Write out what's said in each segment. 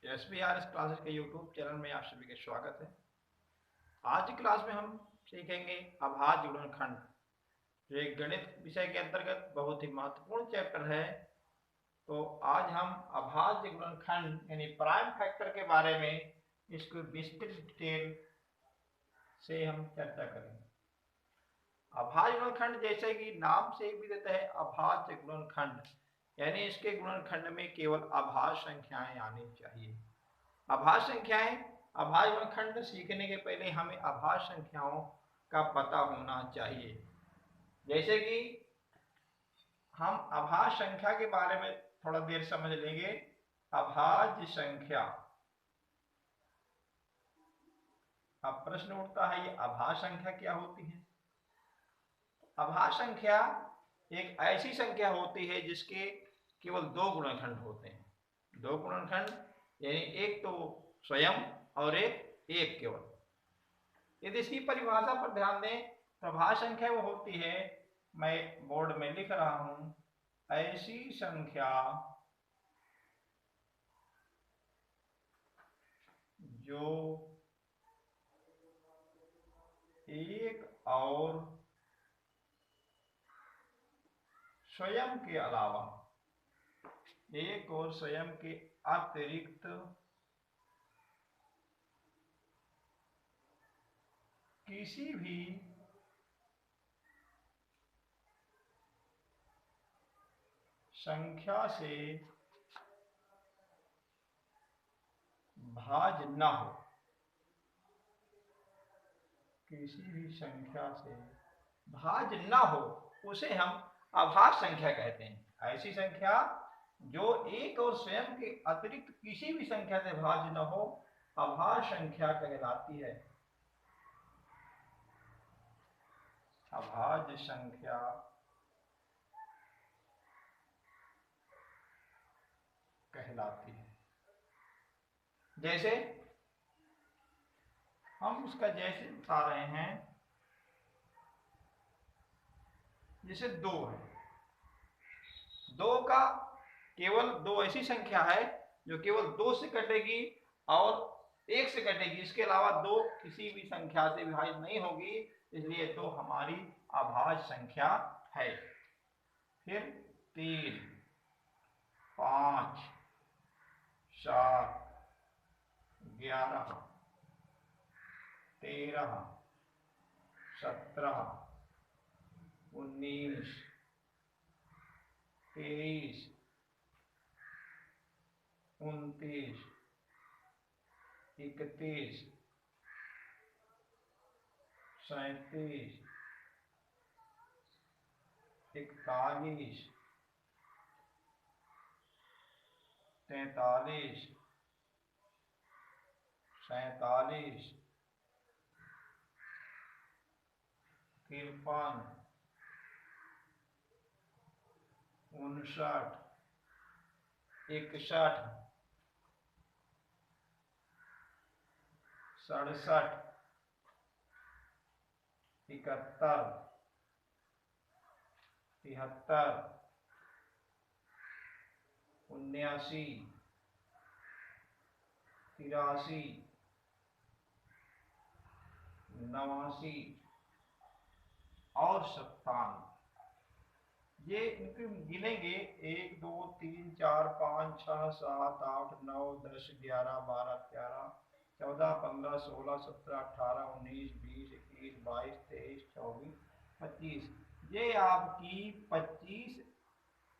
SBRS classes के YouTube channel में आप सभी का स्वागत है। आज की क्लास में हम सीखेंगे अभाज्य गुणनखंड, जो एक गणित विषय के अंतर्गत बहुत ही महत्वपूर्ण चैप्टर है। तो आज हम अभाज्य गुणनखंड यानी प्राइम फैक्टर के बारे में इसको विस्तृत डिटेल से हम चर्चा करेंगे। अभाज्य गुणनखंड जैसे कि नाम से ही विदित है, अभाज्य गुणनखंड यानी इसके गुणनखंड में केवल अभाज्य संख्याएं आनी चाहिए। अभाज्य संख्याएं, अभाज्य गुणनखंड सीखने के पहले हमें अभाज्य संख्याओं का पता होना चाहिए। जैसे कि हम अभाज्य संख्या के बारे में थोड़ा देर समझ लेंगे। अभाज्य संख्या, अब प्रश्न उठता है ये अभाज्य संख्या क्या होती है। अभाज्य संख्या एक ऐसी संख्या होती है जिसके केवल दो गुणनखंड होते हैं। दो गुणनखंड यानी एक तो स्वयं और एक केवल। यदि इसकी परिभाषा पर ध्यान दें तो अभाज्य संख्या वो होती है, मैं बोर्ड में लिख रहा हूं, ऐसी संख्या जो एक और स्वयं के अलावा, एक और स्वयं के अतिरिक्त किसी भी संख्या से भाज्य न हो, किसी भी संख्या से भाज्य न हो उसे हम अभाज्य संख्या कहते हैं। ऐसी संख्या जो एक और स्वयं के अतिरिक्त किसी भी संख्या से भाज्य न हो अभाज्य संख्या कहलाती है। अभाज्य संख्या कहलाती है। जैसे हम उसका जैसे बता रहे हैं, जैसे दो है, दो का केवल दो ऐसी संख्या है जो केवल दो से कटेगी और एक से कटेगी, इसके अलावा दो किसी भी संख्या से विभाजित नहीं होगी, इसलिए तो हमारी अभाज्य संख्या है। फिर 3, 5, 7, 11, 13, 17, 19, 23, 29, 31, 37, 41, 43, 47, 53, 59, 61, 67, 71, 73, 79, 83, 89 और 57। ये इनके गिनेंगे 1, 2, 3, 4, 5, 6, 7, 8, 9, 10, 11, 12, 13, 14, 15, 16, 17, 18, 19, 20, 21, 22, 23, 24, 25। ये आपकी 25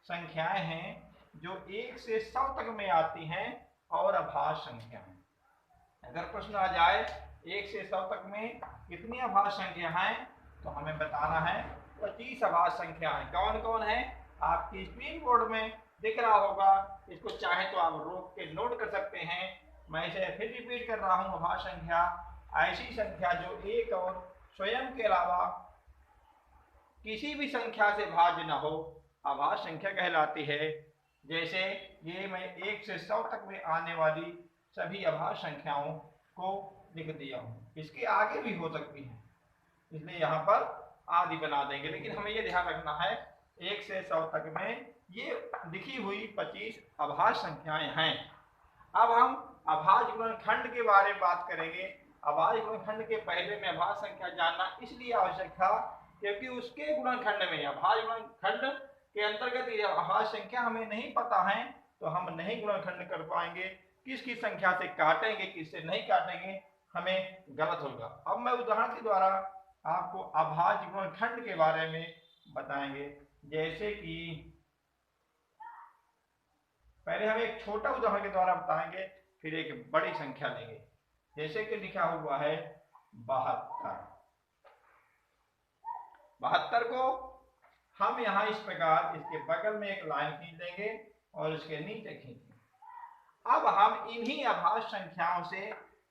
संख्याएं हैं जो 1 से 100 तक में आती हैं और अभाज्य संख्या है। अगर प्रश्न आ जाए 1 से 100 तक में कितनी अभाज्य संख्या हैं, तो हमें बताना है 25 अभाज्य संख्याएं। कौन कौन है आपकी स्क्रीन बोर्ड में दिख रहा होगा, इसको चाहे तो आप रोक के नोट कर सकते हैं। मैं इसे फिर रिपीट कर रहा हूं। अभाज्य संख्या ऐसी संख्या जो एक और स्वयं के अलावा किसी भी संख्या से भाज्य न हो अभाज्य संख्या कहलाती है। जैसे ये मैं 1 से 100 तक में आने वाली सभी अभाज्य संख्याओं को लिख दिया हूं। इसके आगे भी हो सकती हैं, इसलिए यहाँ पर आदि बना देंगे, लेकिन हमें ये ध्यान रखना है 1 से 100 तक में ये लिखी हुई 25 अभाज्य संख्याएं हैं। अब हम अभाज्य गुणनखंड के बारे में बात करेंगे। अभाज्य गुणनखंड के पहले में अभाज्य संख्या जानना इसलिए आवश्यक था क्योंकि उसके गुणनखंड में अभाज्य गुणनखंड के अंतर्गत ये अभाज्य संख्या हमें नहीं पता है तो हम नहीं गुणनखंड कर पाएंगे। किसकी संख्या से काटेंगे किससे नहीं काटेंगे हमें गलत होगा। अब मैं उदाहरण के द्वारा आपको अभाज्य गुणनखंड के बारे में बताएंगे। जैसे कि पहले हम एक छोटा उदाहरण के द्वारा बताएंगे फिर एक बड़ी संख्या लेंगे। जैसे कि लिखा हुआ है 72। 72 को हम यहाँ इस प्रकार इसके बगल में एक लाइन खींच देंगे और इसके नीचे खींचेंगे। अब हम इन्हीं अभाज्य संख्याओं से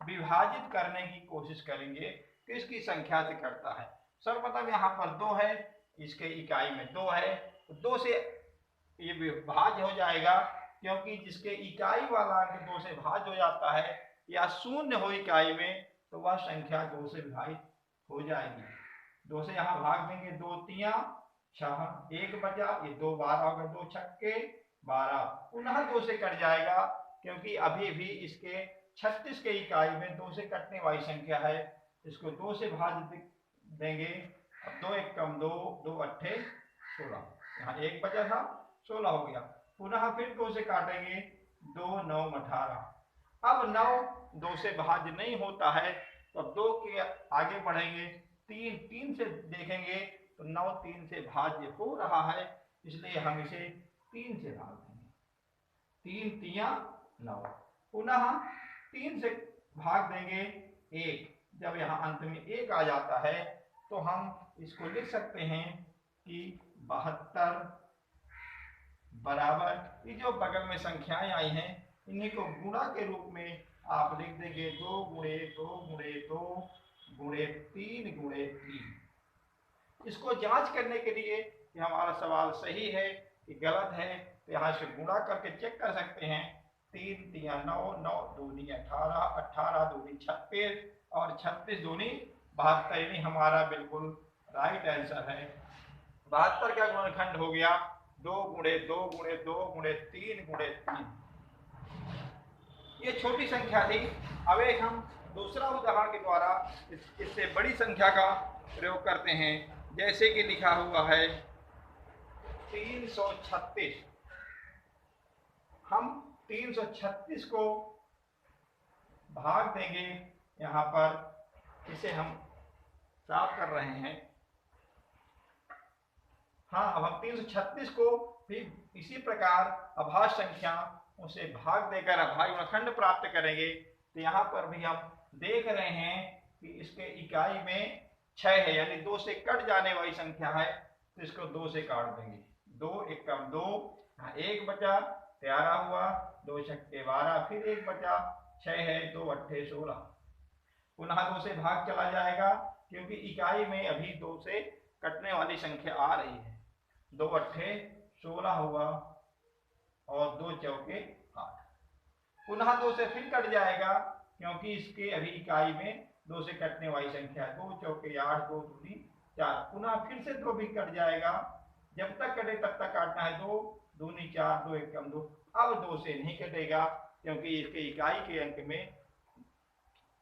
विभाजित करने की कोशिश करेंगे। किसकी संख्या से करता है? सर्वप्रथम यहाँ पर 2 है, इसके इकाई में 2 है तो 2 से ये विभाज्य हो जाएगा क्योंकि जिसके इकाई वाला अंक 2 से भाज्य हो जाता है या शून्य हो इकाई में तो वह संख्या 2 से विभाजित हो जाएगी। 2 से यहाँ भाग देंगे, 2 तिया 6, 1 बचा, ये 2 12 होगा, 2 छक्के 12, पुनः 2 से कट जाएगा क्योंकि अभी भी इसके 36 के इकाई में 2 से कटने वाली संख्या है। इसको 2 से भाज्य देंगे। अब 2 1 कम 2, 2 8 16, यहाँ 1 बचा था 16 हो गया। पुनः फिर 2 से काटेंगे, 2 9 18। अब 9 2 से भाज्य नहीं होता है तो अब 2 के आगे बढ़ेंगे, 3 से देखेंगे तो 9 3 से भाज्य हो रहा है इसलिए हम इसे 3 से भाग देंगे। 3 तिया 9, पुनः 3 से भाग देंगे 1। जब यहाँ अंत में 1 आ जाता है तो हम इसको लिख सकते हैं कि 72 बराबर ये जो बगल में संख्याएं आई हैं इन्हीं को गुणा के रूप में आप लिख देंगे 2 गुणे 2 गुणे 2 गुणे 3 गुणे 3। इसको जांच करने के लिए कि हमारा सवाल सही है कि गलत है तो यहाँ से गुणा करके चेक कर सकते हैं। 3 तिया 9, 9 दूनी 18, 18 दूनी 36 और 36 दूनी 72। यानी हमारा बिल्कुल राइट आंसर है। 72 का गुणनखंड हो गया 2 गुणे 2 गुणे 2 गुणे 3 गुणे 3। ये छोटी संख्या थी। अब एक हम दूसरा उदाहरण के द्वारा इससे बड़ी संख्या का प्रयोग करते हैं। जैसे कि लिखा हुआ है 336। हम 336 को भाग देंगे, यहाँ पर इसे हम साफ कर रहे हैं। हाँ, अब हम 336 को भी इसी प्रकार अभाज्य संख्या उसे भाग देकर अभाज्य गुणनखंड प्राप्त करेंगे। तो यहाँ पर भी हम देख रहे हैं कि इसके इकाई में 6 है यानी 2 से कट जाने वाली संख्या है तो इसको 2 से काट देंगे। 2 1 कम 2, 1 बचा 13 हुआ, 2 छक्के 12, फिर 1 बचा 6 है, 2 8 16। पुनः 2 से भाग चला जाएगा क्योंकि इकाई में अभी 2 से कटने वाली संख्या आ रही है। 2 8 16 हुआ और 2 चौके 8। पुनः 2 से फिर कट जाएगा क्योंकि इसके अभी इकाई में 2 से कटने वाली संख्या 2 चौके 8, 2 दूनी 4। पुनः फिर से 2 भी कट जाएगा, जब तक कटे तब तक काटना है। 2 दूनी 4, 2 1 कम 2। अब 2 से नहीं कटेगा क्योंकि इसके इकाई के अंक में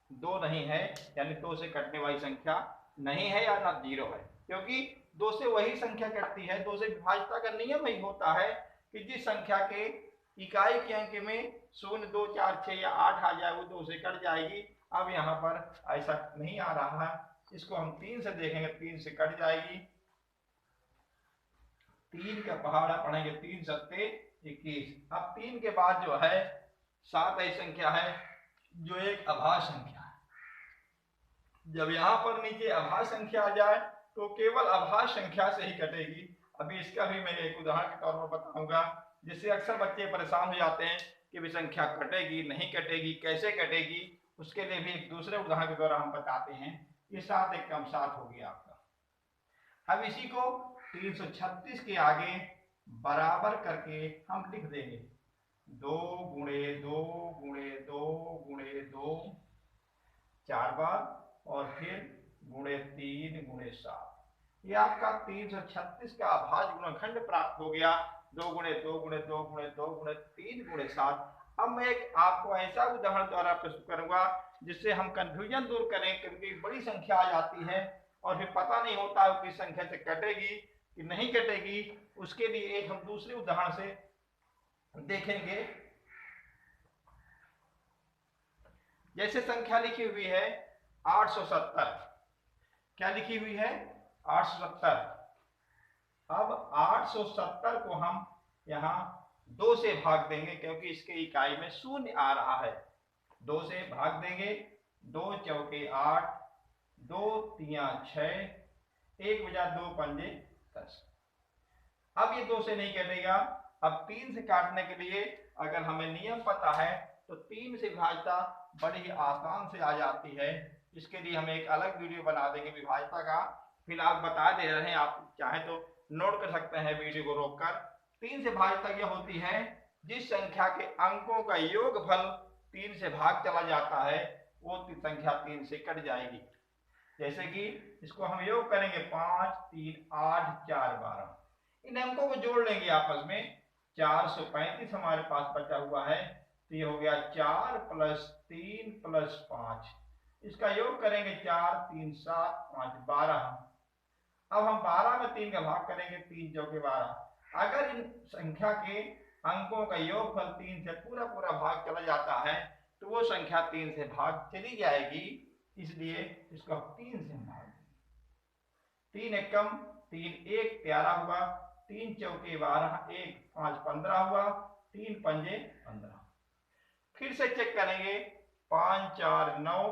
2 नहीं है यानी 2 से कटने वाली संख्या नहीं है या ना 0 है। क्योंकि 2 से वही संख्या कटती है। 2 से विभाज्यता का नियम ही होता है कि जिस संख्या के इकाई के अंक में 0 2 4 6 या 8 आ जाए वो 2 से कट जाएगी। अब यहाँ पर ऐसा नहीं आ रहा है, इसको हम 3 से देखेंगे, 3 से कट जाएगी। 3 का पहाड़ा पढ़ेंगे, 3 सत्ते 21। अब 3 के बाद जो है 7 ऐसी संख्या है जो एक अभाज्य संख्या है। जब यहाँ पर नीचे अभाज्य संख्या आ जाए तो केवल अभाज्य संख्या से ही कटेगी। अभी इसका भी मैं एक उदाहरण के तौर पर बताऊंगा जिससे अक्सर बच्चे परेशान हो जाते हैं कि भी संख्या कटेगी नहीं कटेगी, कैसे कटेगी। उसके लिए भी एक दूसरे उदाहरण के द्वारा हम बताते हैं। ये 7 1 कम 7 हो गया आपका। अब इसी को 336 के आगे बराबर करके हम लिख देंगे 2 गुणे 2 गुणे 2 गुणे 2 4 बार और फिर गुणे 3 गुणे 7। ये आपका 336 का अभाज्य गुणनखंड प्राप्त हो गया। 2 गुणे 2 गुणे 2 गुणे 2 गुणे 3 गुणे 7। अब मैं एक आपको ऐसा उदाहरण द्वारा प्रस्तुत करूंगा जिससे हम कंफ्यूजन दूर करें, क्योंकि बड़ी संख्या आ जाती है और फिर पता नहीं होता है किस संख्या से कटेगी कि नहीं कटेगी। उसके लिए एक हम दूसरे उदाहरण से देखेंगे। जैसे संख्या लिखी हुई है 870, क्या लिखी हुई है 870। अब 870 को हम यहाँ 2 से भाग देंगे, क्योंकि इसके इकाई में शून्य आ रहा है। 2 से भाग देंगे, 2 चौके 8, 2 तिया 6, 1 बजा 2 पंजे 10। अब ये 2 से नहीं कटेगा। अब 3 से काटने के लिए अगर हमें नियम पता है तो 3 से विभाज्यता बड़ी आसान से आ जाती है। इसके लिए हम एक अलग वीडियो बना देंगे विभाज्यता का। फिलहाल बता दे रहे हैं, आप चाहे तो नोट कर सकते हैं वीडियो को रोककर। 3 से भाज्यता यह होती है जिस संख्या के अंकों का योगफल 3 से भाग चला जाता है वो संख्या 3 से कट जाएगी। जैसे कि इसको हम योग करेंगे 5, 3, 8, 4, 12। इन अंकों को जोड़ लेंगे आपस में। 435 हमारे पास बचा हुआ है, तो ये हो गया 4 + 3 + 5। इसका योग करेंगे 4, 3, 7, 5, 12। अब हम 12 में 3 का भाग करेंगे, 3 चौके 12। अगर इन संख्या के अंकों का योगफल 3 से पूरा भाग चला जाता है तो वो संख्या 3 से भाग चली जाएगी। इसलिए इसको 3 से भाग देंगे। 3 एकम 3, 1 प्यारा हुआ, 3 चौके 12, 1 5 15 हुआ, 3 पंजे 15। फिर से चेक करेंगे 5 4 9,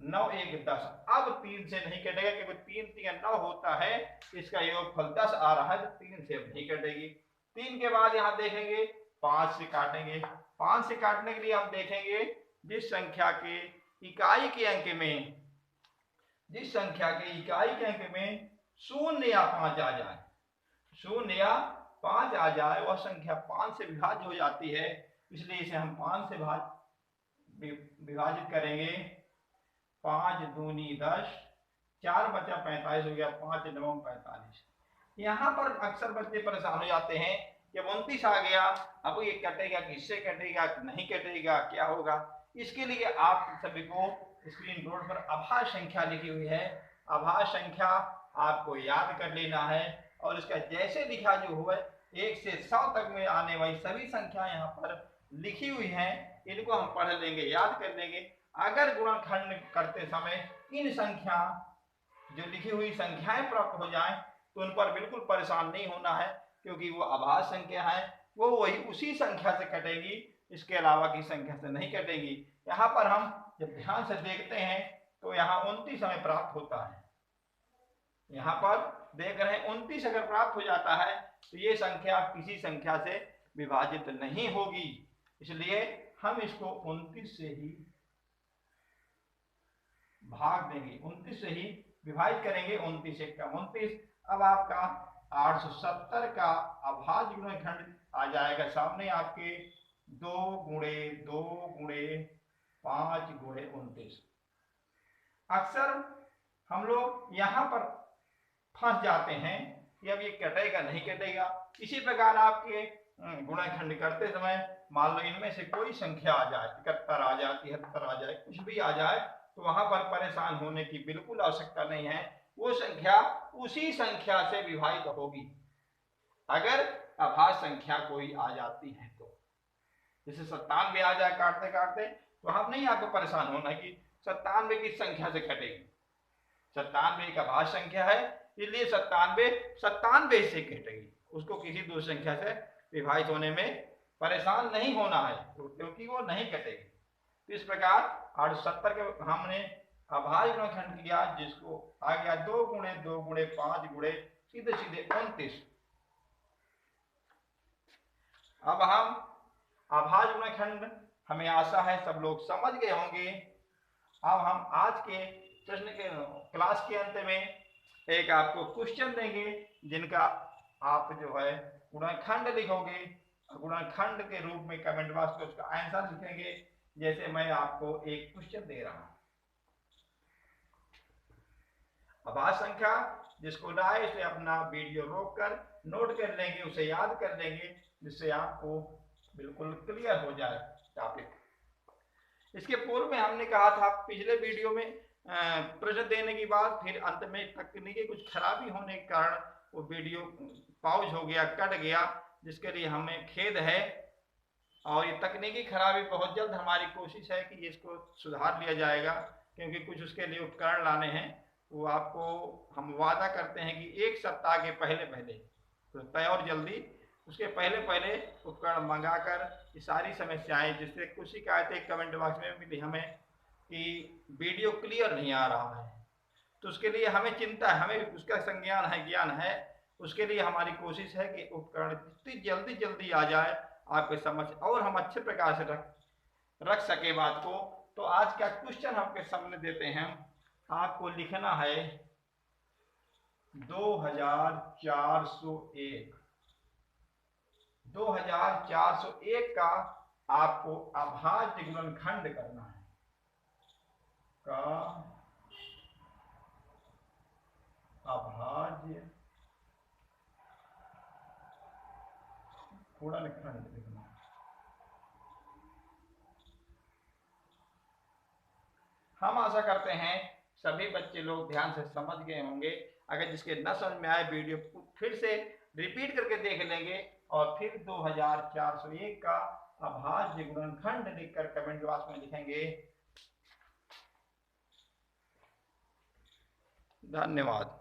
9 1 10। अब 3 से नहीं कटेगा क्योंकि 3 3 9 होता है, इसका योगफल 10 आ रहा है, तो 3 से नहीं कटेगी। 3 के बाद यहाँ देखेंगे 5 से काटेंगे। 5 से काटने के लिए हम देखेंगे जिस संख्या के इकाई के अंक में 0 या 5 आ जाए, 0 या 5 आ जाए, वह संख्या 5 से विभाज्य हो जाती है। इसलिए इसे हम 5 से विभाजित करेंगे। 5 दूनी 10, 4 बचा 45 हो गया, 5 9 45। यहाँ पर अक्सर बच्चे परेशान हो जाते हैं, जब 29 आ गया अब ये कटेगा, किससे कटेगा, नहीं कटेगा, क्या होगा। इसके लिए आप सभी को स्क्रीन बोर्ड पर आभाज्य संख्या लिखी हुई है, आभाज्य संख्या आपको याद कर लेना है और इसका जैसे लिखा जो हुआ 1 से 100 तक में आने वाली सभी संख्या यहाँ पर लिखी हुई हैं, इनको हम पढ़ लेंगे, याद कर लेंगे। अगर गुणनखंड करते समय इन संख्या जो लिखी हुई संख्याएं प्राप्त हो जाएं तो उन पर बिल्कुल परेशान नहीं होना है, क्योंकि वो आभाज्य संख्या है, वो वही उसी संख्या से कटेगी, इसके अलावा की संख्या से नहीं कटेगी। यहाँ पर हम जब ध्यान से देखते हैं तो यहाँ 29 हमें प्राप्त होता है। यहाँ पर देख रहे हैं 29 अगर प्राप्त हो जाता है तो ये संख्या किसी संख्या से विभाजित नहीं होगी, इसलिए हम इसको 29 से ही भाग देंगे, 29 से ही विभाजित करेंगे। 29 एकम 29। अब आपका 870 का अभाज्य गुणनखंड आ जाएगा सामने आपके 2 गुणे 2 गुणे 5 गुणे 29। अक्सर हम लोग यहाँ पर फंस जाते हैं कि अब ये कटेगा नहीं कटेगा। इसी प्रकार आपके गुणनखंड करते समय मान लो इनमें से कोई संख्या आ जाए, 71 आ जाए, 73 आ जाए, कुछ भी आ जाए, तो वहां पर परेशान होने की बिल्कुल आवश्यकता नहीं है। वो संख्या उसी संख्या से विभाजित होगी अगर अभाज्य संख्या कोई आ जाती है तो। जैसे 97 आ जाए काटते काटते, तो हम नहीं आपको परेशान होना कि 97 किस संख्या से कटेगी। 97 एक अभाज्य संख्या है, इसलिए 97 से कटेगी, उसको किसी दूसरी संख्या से विभाजित होने में परेशान नहीं होना है, क्योंकि वो नहीं कटेगी। तो इस प्रकार 870 के हमने अभाज्य गुणनखंड किया, जिसको आ गया 2 गुणे 2 गुणे 5 गुणे सीधे सीधे 29। अब हम अभाज्य गुणनखंड हमें आशा है सब लोग समझ गए होंगे। अब हम आज के प्रश्न के क्लास के अंत में एक आपको क्वेश्चन देंगे, जिनका आप जो है गुणनखंड लिखोगे, गुणनखंड के रूप में कमेंट बॉक्स में उसका आंसर लिखेंगे। जैसे मैं आपको एक क्वेश्चन दे रहा हूं, अभाज्य संख्या जिसको ना है उसे अपना वीडियो रोक कर नोट कर लेंगे, उसे याद कर लेंगे, जिससे आपको बिल्कुल क्लियर हो जाए टॉपिक। इसके पूर्व में हमने कहा था पिछले वीडियो में प्रश्न देने के बाद फिर अंत में तकनीकी कुछ खराबी होने के कारण वो वीडियो पॉज हो गया, कट गया, जिसके लिए हमें खेद है। और ये तकनीकी खराबी बहुत जल्द हमारी कोशिश है कि इसको सुधार लिया जाएगा, क्योंकि कुछ उसके लिए उपकरण लाने हैं। वो आपको हम वादा करते हैं कि 1 सप्ताह के पहले पहले तो तय और जल्दी उसके पहले पहले उपकरण मंगाकर ये सारी समस्याएं, जिससे कुछ शिकायतें कमेंट बॉक्स में मिली हमें कि वीडियो क्लियर नहीं आ रहा है, तो उसके लिए हमें चिंता है, हमें उसका संज्ञान है, ज्ञान है। उसके लिए हमारी कोशिश है कि उपकरण जितनी जल्दी जल्दी आ जाए आपके समझ और हम अच्छे प्रकार से रख सके बात को। तो आज का क्वेश्चन आपके सामने देते हैं। आपको लिखना है 2401 का आपको अभाज्य गुणनखंड करना है, का अभाज्य गुणनखंड लिखना। हम आशा करते हैं सभी बच्चे लोग ध्यान से समझ गए होंगे। अगर जिसके न समझ में आए वीडियो फिर से रिपीट करके देख लेंगे और फिर 2401 का अभाज्य गुणनखंड लिखकर कमेंट बॉक्स में लिखेंगे। धन्यवाद।